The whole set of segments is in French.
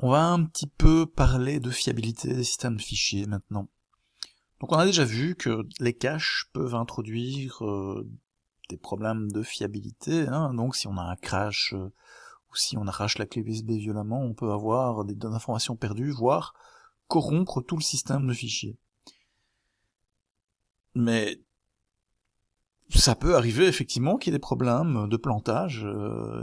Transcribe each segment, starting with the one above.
On va un petit peu parler de fiabilité des systèmes de fichiers maintenant. Donc on a déjà vu que les caches peuvent introduire des problèmes de fiabilité, hein. Donc si on a un crash ou si on arrache la clé USB violemment, on peut avoir des informations perdues, voire corrompre tout le système de fichiers. Mais ça peut arriver effectivement qu'il y ait des problèmes de plantage,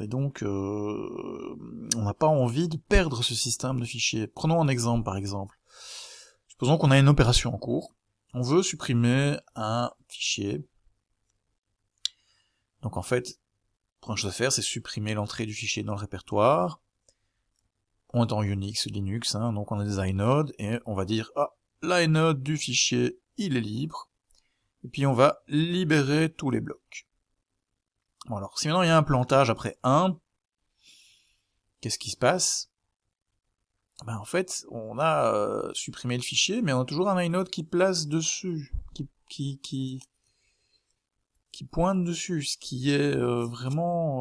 et donc on n'a pas envie de perdre ce système de fichiers. Prenons un exemple par exemple. Supposons qu'on a une opération en cours, on veut supprimer un fichier. Donc en fait, la première chose à faire, c'est supprimer l'entrée du fichier dans le répertoire. On est en Unix, Linux, hein, donc on a des inodes, et on va dire, ah, l'inode du fichier, il est libre, et puis on va libérer tous les blocs. Bon alors, si maintenant il y a un plantage après 1, qu'est-ce qui se passe? Ben en fait, on a supprimé le fichier, mais on a toujours un inode qui place dessus, qui pointe dessus, ce qui est vraiment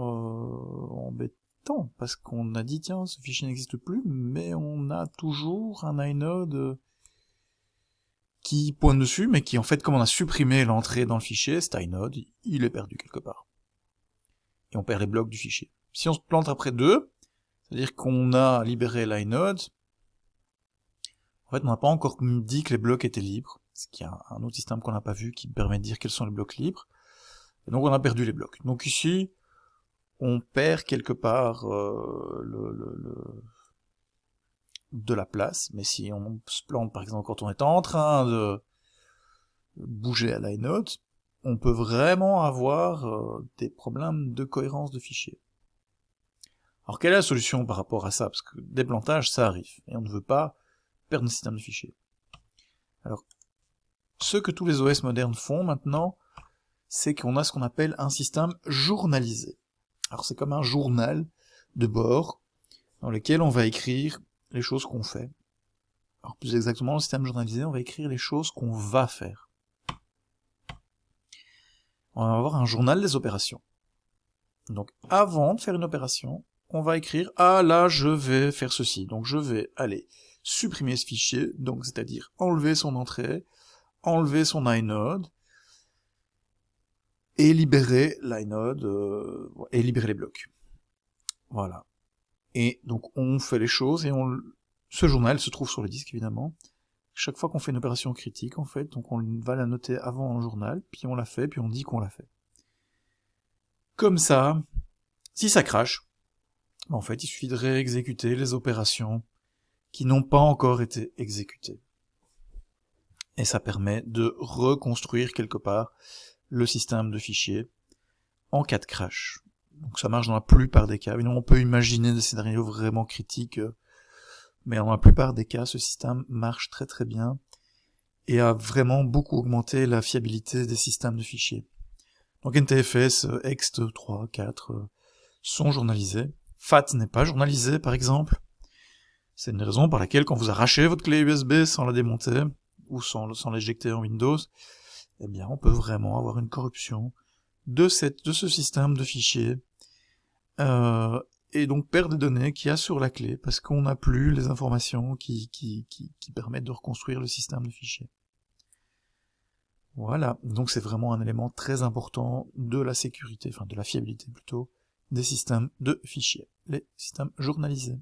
embêtant, parce qu'on a dit tiens, ce fichier n'existe plus, mais on a toujours un inode qui pointe dessus, mais qui en fait, comme on a supprimé l'entrée dans le fichier, cet inode, il est perdu quelque part. Et on perd les blocs du fichier. Si on se plante après 2, c'est-à-dire qu'on a libéré l'inode, en fait on n'a pas encore dit que les blocs étaient libres, ce qui est un autre système qu'on n'a pas vu qui permet de dire quels sont les blocs libres. Et donc on a perdu les blocs. Donc ici, on perd quelque part de la place, mais si on se plante par exemple quand on est en train de bouger à l'inode, on peut vraiment avoir des problèmes de cohérence de fichiers. Alors quelle est la solution par rapport à ça? Parce que des plantages, ça arrive, et on ne veut pas perdre le système de fichiers. Alors, ce que tous les OS modernes font maintenant, c'est qu'on a ce qu'on appelle un système journalisé. Alors c'est comme un journal de bord, dans lequel on va écrire les choses qu'on fait. Alors plus exactement, dans le système journalisé, on va écrire les choses qu'on va faire. On va avoir un journal des opérations. Donc avant de faire une opération, on va écrire « Ah là, je vais faire ceci ». Donc je vais aller supprimer ce fichier, donc c'est-à-dire enlever son entrée, enlever son inode, et libérer l'inode, et libérer les blocs. Voilà. Et donc on fait les choses, et ce journal se trouve sur le disque évidemment. Chaque fois qu'on fait une opération critique, en fait, donc on va la noter avant le journal, puis on la fait, puis on dit qu'on l'a fait. Comme ça, si ça crache, en fait, il suffit de réexécuter les opérations qui n'ont pas encore été exécutées. Et ça permet de reconstruire quelque part le système de fichiers en cas de crash. Donc ça marche dans la plupart des cas. Évidemment, on peut imaginer des scénarios vraiment critiques, mais dans la plupart des cas, ce système marche très très bien et a vraiment beaucoup augmenté la fiabilité des systèmes de fichiers. Donc NTFS, Ext 3, 4 sont journalisés. FAT n'est pas journalisé par exemple. C'est une raison par laquelle quand vous arrachez votre clé USB sans la démonter, ou sans l'éjecter en Windows, eh bien on peut vraiment avoir une corruption de ce système de fichiers, et donc perdre des données qu'il y a sur la clé, parce qu'on n'a plus les informations qui permettent de reconstruire le système de fichiers. Voilà, donc c'est vraiment un élément très important de la sécurité, enfin de la fiabilité plutôt, des systèmes de fichiers, les systèmes journalisés.